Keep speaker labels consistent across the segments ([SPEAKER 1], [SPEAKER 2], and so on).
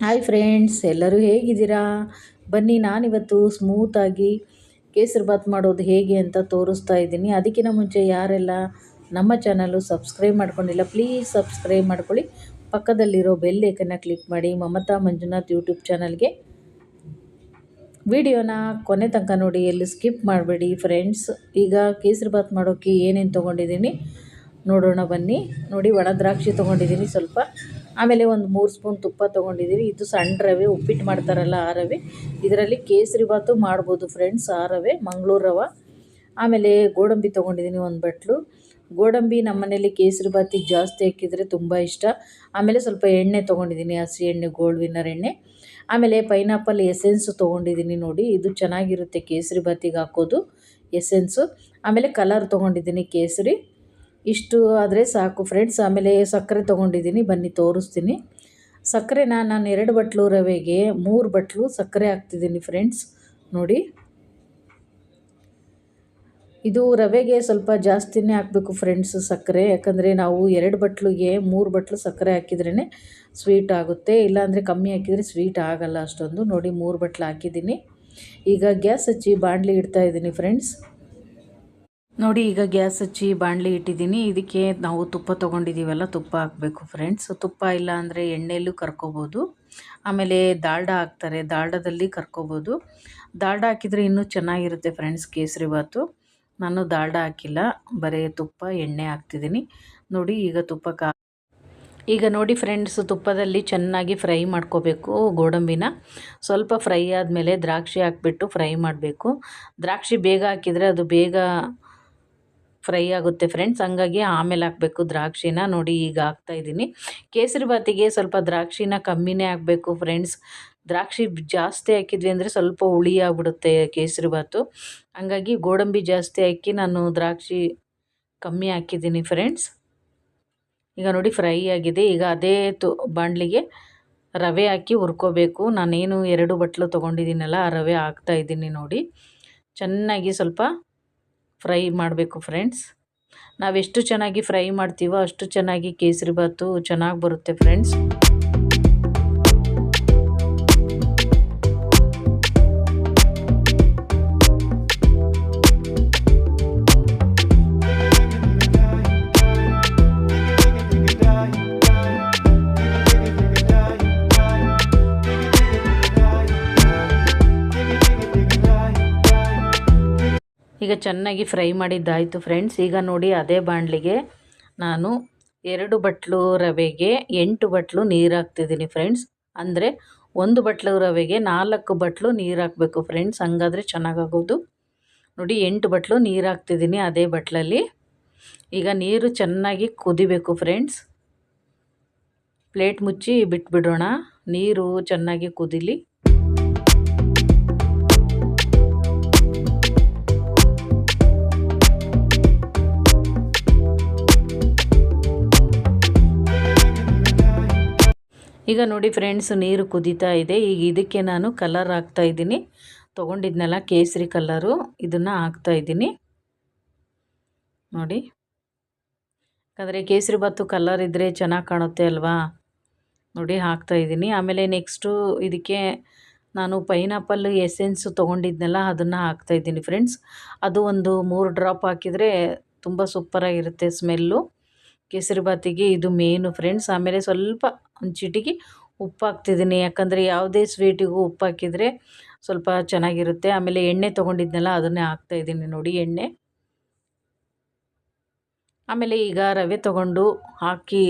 [SPEAKER 1] Hi friends, ಎಲ್ಲರೂ ಹೇಗಿದ್ದೀರಾ? ಬನ್ನಿ, ನಾನಿವತ್ತು ಸ್ಮೂತಾಗಿ ಕೇಸರಿಬಾತ್ ಮಾಡೋದು ಹೇಗೆ ಅಂತ ತೋರಿಸ್ತಾ ಇದ್ದೀನಿ. ಅದಕ್ಕಿಂತ ಮುಂಚೆ ಯಾರೆಲ್ಲ ನಮ್ಮ ಚಾನಲು ಸಬ್ಸ್ಕ್ರೈಬ್ ಮಾಡ್ಕೊಂಡಿಲ್ಲ, ಪ್ಲೀಸ್ ಸಬ್ಸ್ಕ್ರೈಬ್ ಮಾಡ್ಕೊಳ್ಳಿ. ಪಕ್ಕದಲ್ಲಿರೋ ಬೆಲ್ ಐಕನ್ನ ಕ್ಲಿಕ್ ಮಾಡಿ. ಮಮತಾ ಮಂಜುನಾಥ್ ಯೂಟ್ಯೂಬ್ ಚಾನಲ್ಗೆ ವಿಡಿಯೋನ ಕೊನೆ ತನಕ ನೋಡಿ, ಎಲ್ಲಿ ಸ್ಕಿಪ್ ಮಾಡಬೇಡಿ ಫ್ರೆಂಡ್ಸ್. ಈಗ ಕೇಸರಿಬಾತ್ ಮಾಡೋಕ್ಕೆ ಏನೇನು ತೊಗೊಂಡಿದ್ದೀನಿ ನೋಡೋಣ ಬನ್ನಿ. ನೋಡಿ, ಒಣ ದ್ರಾಕ್ಷಿ ತೊಗೊಂಡಿದ್ದೀನಿ ಸ್ವಲ್ಪ, ಆಮೇಲೆ ಒಂದು 3 ಸ್ಪೂನ್ ತುಪ್ಪ ತೊಗೊಂಡಿದ್ದೀನಿ. ಇದು ಸಣ್ಣ ರವೆ, ಉಪ್ಪಿಟ್ಟು ಮಾಡ್ತಾರಲ್ಲ ಆ ರವೆ. ಇದರಲ್ಲಿ ಕೇಸರಿಬಾತು ಮಾಡ್ಬೋದು ಫ್ರೆಂಡ್ಸ್, ಆ ರವೆ ಮಂಗಳೂರು ರವೆ. ಆಮೇಲೆ ಗೋಡಂಬಿ ತೊಗೊಂಡಿದ್ದೀನಿ 1 ಬಟ್ಲು. ಗೋಡಂಬಿ ನಮ್ಮ ಮನೇಲಿ ಕೇಸರಿಬಾತಿಗೆ ಜಾಸ್ತಿ ಹಾಕಿದರೆ ತುಂಬ ಇಷ್ಟ. ಆಮೇಲೆ ಸ್ವಲ್ಪ ಎಣ್ಣೆ ತೊಗೊಂಡಿದ್ದೀನಿ, ಹಸಿ ಎಣ್ಣೆ, ಗೋಲ್ಡ್ ವಿನ್ನರ್ ಎಣ್ಣೆ. ಆಮೇಲೆ ಪೈನಾಪಲ್ ಎಸೆನ್ಸು ತೊಗೊಂಡಿದ್ದೀನಿ. ನೋಡಿ, ಇದು ಚೆನ್ನಾಗಿರುತ್ತೆ ಕೇಸರಿಬಾತಿಗೆ ಹಾಕೋದು ಎಸೆನ್ಸು. ಆಮೇಲೆ ಕಲರ್ ತೊಗೊಂಡಿದ್ದೀನಿ ಕೇಸರಿ. ಇಷ್ಟು ಆದರೆ ಸಾಕು ಫ್ರೆಂಡ್ಸ್. ಆಮೇಲೆ ಸಕ್ಕರೆ ತೊಗೊಂಡಿದ್ದೀನಿ, ಬನ್ನಿ ತೋರಿಸ್ತೀನಿ. ಸಕ್ಕರೆನ ನಾನು 2 ಬಟ್ಲು ರವೆಗೆ 3 ಬಟ್ಲು ಸಕ್ಕರೆ ಹಾಕ್ತಿದ್ದೀನಿ ಫ್ರೆಂಡ್ಸ್. ನೋಡಿ, ಇದು ರವೆಗೆ ಸ್ವಲ್ಪ ಜಾಸ್ತಿನೇ ಹಾಕಬೇಕು ಫ್ರೆಂಡ್ಸ್ ಸಕ್ಕರೆ, ಯಾಕಂದರೆ ನಾವು 2 ಬಟ್ಲಿಗೆ 3 ಬಟ್ಲು ಸಕ್ಕರೆ ಹಾಕಿದ್ರೇ ಸ್ವೀಟ್ ಆಗುತ್ತೆ, ಇಲ್ಲಾಂದರೆ ಕಮ್ಮಿ ಹಾಕಿದರೆ ಸ್ವೀಟ್ ಆಗಲ್ಲ ಅಷ್ಟೊಂದು. ನೋಡಿ, 3 ಬಟ್ಲು ಹಾಕಿದ್ದೀನಿ. ಈಗ ಗ್ಯಾಸ್ ಹಚ್ಚಿ ಬಾಣಲಿ ಇಡ್ತಾಯಿದ್ದೀನಿ ಫ್ರೆಂಡ್ಸ್. ನೋಡಿ, ಈಗ ಗ್ಯಾಸ್ ಹಚ್ಚಿ ಬಾಣಲಿ ಇಟ್ಟಿದ್ದೀನಿ. ಇದಕ್ಕೆ ನಾವು ತುಪ್ಪ ತೊಗೊಂಡಿದ್ದೀವಲ್ಲ, ತುಪ್ಪ ಹಾಕಬೇಕು ಫ್ರೆಂಡ್ಸ್. ತುಪ್ಪ ಇಲ್ಲ ಅಂದರೆ ಎಣ್ಣೆಯಲ್ಲೂ ಕರ್ಕೋಬೋದು. ಆಮೇಲೆ ದಾಲ್ಡ ಹಾಕ್ತಾರೆ, ದಾಲ್ಡದಲ್ಲಿ ಕರ್ಕೋಬೋದು. ದಾಲ್ಡ ಹಾಕಿದರೆ ಇನ್ನೂ ಚೆನ್ನಾಗಿರುತ್ತೆ ಫ್ರೆಂಡ್ಸ್ ಕೇಸರಿಬಾತು. ನಾನು ದಾಲ್ಡ ಹಾಕಿಲ್ಲ, ಬರೀ ತುಪ್ಪ ಎಣ್ಣೆ ಹಾಕ್ತಿದ್ದೀನಿ. ನೋಡಿ, ಈಗ ನೋಡಿ ಫ್ರೆಂಡ್ಸ್, ತುಪ್ಪದಲ್ಲಿ ಚೆನ್ನಾಗಿ ಫ್ರೈ ಮಾಡ್ಕೋಬೇಕು ಗೋಡಂಬಿನ. ಸ್ವಲ್ಪ ಫ್ರೈ ಆದಮೇಲೆ ದ್ರಾಕ್ಷಿ ಹಾಕ್ಬಿಟ್ಟು ಫ್ರೈ ಮಾಡಬೇಕು. ದ್ರಾಕ್ಷಿ ಬೇಗ ಹಾಕಿದರೆ ಅದು ಬೇಗ ಫ್ರೈ ಆಗುತ್ತೆ ಫ್ರೆಂಡ್ಸ್, ಹಂಗಾಗಿ ಆಮೇಲೆ ಹಾಕಬೇಕು ದ್ರಾಕ್ಷಿನ. ನೋಡಿ, ಈಗ ಹಾಕ್ತಾಯಿದ್ದೀನಿ. ಕೇಸರಿಬಾತಿಗೆ ಸ್ವಲ್ಪ ದ್ರಾಕ್ಷಿನ ಕಮ್ಮಿನೇ ಹಾಕಬೇಕು ಫ್ರೆಂಡ್ಸ್. ದ್ರಾಕ್ಷಿ ಜಾಸ್ತಿ ಹಾಕಿದ್ವಿ ಅಂದರೆ ಸ್ವಲ್ಪ ಹುಳಿ ಆಗಿಬಿಡುತ್ತೆ ಕೇಸರಿಬಾತು. ಹಂಗಾಗಿ ಗೋಡಂಬಿ ಜಾಸ್ತಿ ಹಾಕಿ ನಾನು ದ್ರಾಕ್ಷಿ ಕಮ್ಮಿ ಹಾಕಿದ್ದೀನಿ ಫ್ರೆಂಡ್ಸ್. ಈಗ ನೋಡಿ, ಫ್ರೈ ಆಗಿದೆ. ಈಗ ಅದೇ ಬಾಣಲಿಗೆ ರವೆ ಹಾಕಿ ಹುರ್ಕೋಬೇಕು. ನಾನೇನು 2 ಬಟ್ಲು ತೊಗೊಂಡಿದ್ದೀನಲ್ಲ, ಆ ರವೆ ಹಾಕ್ತಾಯಿದ್ದೀನಿ. ನೋಡಿ, ಚೆನ್ನಾಗಿ ಸ್ವಲ್ಪ ಫ್ರೈ ಮಾಡಬೇಕು ಫ್ರೆಂಡ್ಸ್. ನಾವೆಷ್ಟು ಚೆನ್ನಾಗಿ ಫ್ರೈ ಮಾಡ್ತೀವೋ ಅಷ್ಟು ಚೆನ್ನಾಗಿ ಕೇಸರಿಬಾತು ಚೆನ್ನಾಗಿ ಬರುತ್ತೆ ಫ್ರೆಂಡ್ಸ್. ಈಗ ಚೆನ್ನಾಗಿ ಫ್ರೈ ಮಾಡಿದ್ದಾಯಿತು ಫ್ರೆಂಡ್ಸ್. ಈಗ ನೋಡಿ, ಅದೇ ಬಾಣಲಿಗೆ ನಾನು 2 ಬಟ್ಲು ರವೆಗೆ 8 ಬಟ್ಲು ನೀರು ಹಾಕ್ತಿದ್ದೀನಿ ಫ್ರೆಂಡ್ಸ್. ಅಂದರೆ 1 ಬಟ್ಲು ರವೆಗೆ 4 ಬಟ್ಲು ನೀರು ಹಾಕಬೇಕು ಫ್ರೆಂಡ್ಸ್, ಹಂಗಾದರೆ ಚೆನ್ನಾಗಾಗೋದು. ನೋಡಿ, 8 ಬಟ್ಲು ನೀರು ಹಾಕ್ತಿದ್ದೀನಿ ಅದೇ ಬಟ್ಲಲ್ಲಿ. ಈಗ ನೀರು ಚೆನ್ನಾಗಿ ಕುದಿಬೇಕು ಫ್ರೆಂಡ್ಸ್. ಪ್ಲೇಟ್ ಮುಚ್ಚಿ ಬಿಟ್ಬಿಡೋಣ, ನೀರು ಚೆನ್ನಾಗಿ ಕುದಿಲಿ. ಈಗ ನೋಡಿ ಫ್ರೆಂಡ್ಸ್, ನೀರು ಕುದೀತಾ ಇದೆ. ಈಗ ಇದಕ್ಕೆ ನಾನು ಕಲರ್ ಹಾಕ್ತಾಯಿದ್ದೀನಿ. ತೊಗೊಂಡಿದ್ನಲ್ಲ ಕೇಸರಿ ಕಲರು, ಇದನ್ನು ಹಾಕ್ತಾಯಿದ್ದೀನಿ. ನೋಡಿ, ಯಾಕಂದರೆ ಕೇಸರಿಬಾತು ಕಲರ್ ಇದ್ದರೆ ಚೆನ್ನಾಗಿ ಕಾಣುತ್ತೆ ಅಲ್ವಾ. ನೋಡಿ, ಹಾಕ್ತಾಯಿದ್ದೀನಿ. ಆಮೇಲೆ ನೆಕ್ಸ್ಟು ಇದಕ್ಕೆ ನಾನು ಪೈನಾಪಲ್ ಎಸೆನ್ಸು ತೊಗೊಂಡಿದ್ನಲ್ಲ, ಅದನ್ನು ಹಾಕ್ತಾಯಿದ್ದೀನಿ ಫ್ರೆಂಡ್ಸ್. ಅದು ಒಂದು 3 ಡ್ರಾಪ್ ಹಾಕಿದರೆ ತುಂಬ ಸೂಪರಾಗಿರುತ್ತೆ ಸ್ಮೆಲ್ಲು. ಕೇಸರಿಬಾತಿಗೆ ಇದು ಮೇನು ಫ್ರೆಂಡ್ಸ್. ಆಮೇಲೆ ಸ್ವಲ್ಪ ಒಂದು ಚಿಟಿಕೆ ಉಪ್ಪು ಹಾಕ್ತಿದ್ದೀನಿ, ಯಾಕಂದರೆ ಯಾವುದೇ ಸ್ವೀಟಿಗೂ ಉಪ್ಪು ಹಾಕಿದರೆ ಸ್ವಲ್ಪ ಚೆನ್ನಾಗಿರುತ್ತೆ. ಆಮೇಲೆ ಎಣ್ಣೆ ತೊಗೊಂಡಿದ್ನಲ್ಲ, ಅದನ್ನೇ ಹಾಕ್ತಾಯಿದ್ದೀನಿ. ನೋಡಿ, ಎಣ್ಣೆ. ಆಮೇಲೆ ಈಗ ರವೆ ತೊಗೊಂಡು ಹಾಕಿ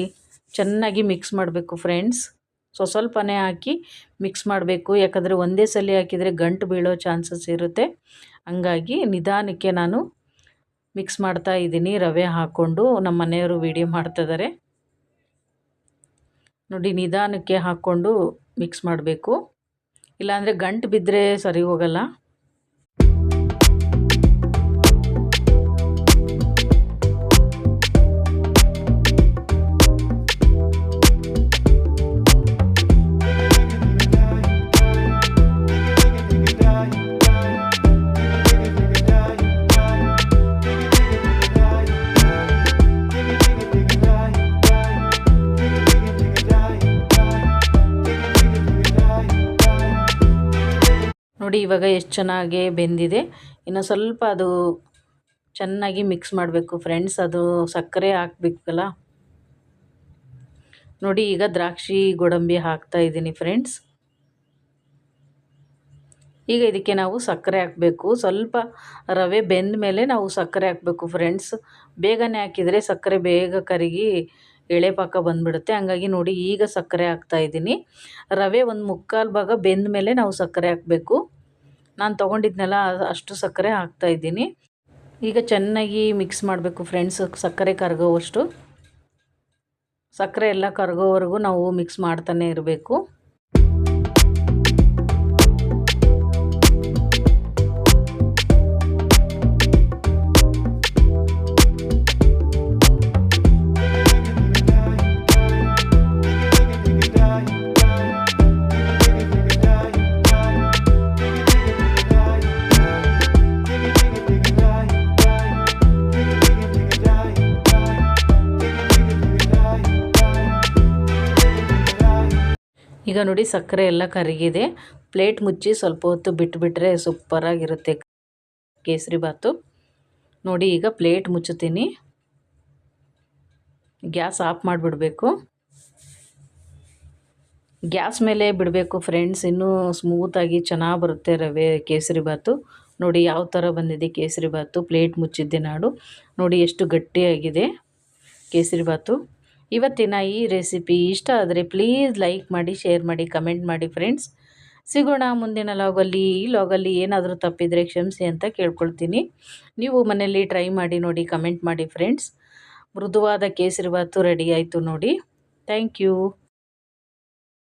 [SPEAKER 1] ಚೆನ್ನಾಗಿ ಮಿಕ್ಸ್ ಮಾಡಬೇಕು ಫ್ರೆಂಡ್ಸ್. ಸ್ವಲ್ಪನೇ ಹಾಕಿ ಮಿಕ್ಸ್ ಮಾಡಬೇಕು, ಯಾಕಂದರೆ ಒಂದೇ ಸಲ ಹಾಕಿದರೆ ಗಂಟು ಬೀಳೋ ಚಾನ್ಸಸ್ ಇರುತ್ತೆ. ಹಂಗಾಗಿ ನಿಧಾನಕ್ಕೆ ನಾನು ಮಿಕ್ಸ್ ಮಾಡ್ತಾ ಇದ್ದೀನಿ ರವೆ ಹಾಕ್ಕೊಂಡು. ನಮ್ಮ ಮನೆಯವರು ವಿಡಿಯೋ ಮಾಡ್ತಿದ್ದಾರೆ ನೋಡಿ. ನಿಧಾನಕ್ಕೆ ಹಾಕ್ಕೊಂಡು ಮಿಕ್ಸ್ ಮಾಡಬೇಕು, ಇಲ್ಲಾಂದರೆ ಗಂಟು ಬಿದ್ದರೆ ಸರಿ ಹೋಗಲ್ಲ. ನೋಡಿ ಇವಾಗ ಎಷ್ಟು ಚೆನ್ನಾಗಿ ಬೆಂದಿದೆ. ಇನ್ನು ಸ್ವಲ್ಪ ಅದು ಚೆನ್ನಾಗಿ ಮಿಕ್ಸ್ ಮಾಡಬೇಕು ಫ್ರೆಂಡ್ಸ್. ಅದು ಸಕ್ಕರೆ ಹಾಕಬೇಕಲ್ಲ. ನೋಡಿ ಈಗ ದ್ರಾಕ್ಷಿ ಗೋಡಂಬಿ ಹಾಕ್ತಾ ಇದ್ದೀನಿ ಫ್ರೆಂಡ್ಸ್. ಈಗ ಇದಕ್ಕೆ ನಾವು ಸಕ್ಕರೆ ಹಾಕಬೇಕು. ಸ್ವಲ್ಪ ರವೆ ಬೆಂದ ಮೇಲೆ ನಾವು ಸಕ್ಕರೆ ಹಾಕಬೇಕು ಫ್ರೆಂಡ್ಸ್. ಬೇಗನೆ ಹಾಕಿದರೆ ಸಕ್ಕರೆ ಬೇಗ ಕರಗಿ ಎಳೆ ಪಾಕ ಬಂದುಬಿಡುತ್ತೆ. ಹಂಗಾಗಿ ನೋಡಿ ಈಗ ಸಕ್ಕರೆ ಹಾಕ್ತಾಯಿದ್ದೀನಿ. ರವೆ ಒಂದು ಮುಕ್ಕಾಲು ಭಾಗ ಬೆಂದ ಮೇಲೆ ನಾವು ಸಕ್ಕರೆ ಹಾಕಬೇಕು. ನಾನು ತೊಗೊಂಡಿದ್ನೆಲ್ಲ ಅಷ್ಟು ಸಕ್ಕರೆ ಹಾಕ್ತಾಯಿದ್ದೀನಿ. ಈಗ ಚೆನ್ನಾಗಿ ಮಿಕ್ಸ್ ಮಾಡಬೇಕು ಫ್ರೆಂಡ್ಸ್. ಸಕ್ಕರೆ ಕರಗೋವಷ್ಟು, ಸಕ್ಕರೆ ಎಲ್ಲ ಕರಗೋವರೆಗೂ ನಾವು ಮಿಕ್ಸ್ ಮಾಡ್ತಾನೆ ಇರಬೇಕು. ಈಗ ನೋಡಿ ಸಕ್ಕರೆ ಎಲ್ಲ ಕರಗಿದೆ. ಪ್ಲೇಟ್ ಮುಚ್ಚಿ ಸ್ವಲ್ಪ ಹೊತ್ತು ಬಿಟ್ಟುಬಿಟ್ರೆ ಸೂಪರಾಗಿರುತ್ತೆ ಕೇಸರಿ ಬಾತು. ನೋಡಿ ಈಗ ಪ್ಲೇಟ್ ಮುಚ್ಚುತ್ತೀನಿ. ಗ್ಯಾಸ್ ಆಫ್ ಮಾಡಿಬಿಡಬೇಕು. ಗ್ಯಾಸ್ ಮೇಲೆ ಬಿಡಬೇಕು ಫ್ರೆಂಡ್ಸ್. ಇನ್ನೂ ಸ್ಮೂತಾಗಿ ಚೆನ್ನಾಗಿ ಬರುತ್ತೆ ರವೆ ಕೇಸರಿ ಬಾತು. ನೋಡಿ ಯಾವ ಥರ ಬಂದಿದೆ ಕೇಸರಿ ಬಾತು. ಪ್ಲೇಟ್ ಮುಚ್ಚಿದ್ದೆ ನಾಡು. ನೋಡಿ ಎಷ್ಟು ಗಟ್ಟಿಯಾಗಿದೆ ಕೇಸರಿ ಬಾತು. ಇವತ್ತಿನ ಈ ರೆಸಿಪಿ ಇಷ್ಟ ಆದರೆ ಪ್ಲೀಸ್ ಲೈಕ್ ಮಾಡಿ, ಶೇರ್ ಮಾಡಿ, ಕಮೆಂಟ್ ಮಾಡಿ ಫ್ರೆಂಡ್ಸ್. ಸಿಗೋಣ ಮುಂದಿನ ಲಾಗಲ್ಲಿ. ಈ ಲಾಗಲ್ಲಿ ಏನಾದರೂ ತಪ್ಪಿದರೆ ಕ್ಷಮಿಸಿ ಅಂತ ಕೇಳ್ಕೊಳ್ತೀನಿ. ನೀವು ಮನೆಯಲ್ಲಿ ಟ್ರೈ ಮಾಡಿ ನೋಡಿ, ಕಮೆಂಟ್ ಮಾಡಿ ಫ್ರೆಂಡ್ಸ್. ಮೃದುವಾದ ಕೇಸರಿ ಬಾತು ರೆಡಿ ಆಯಿತು ನೋಡಿ. Thank you.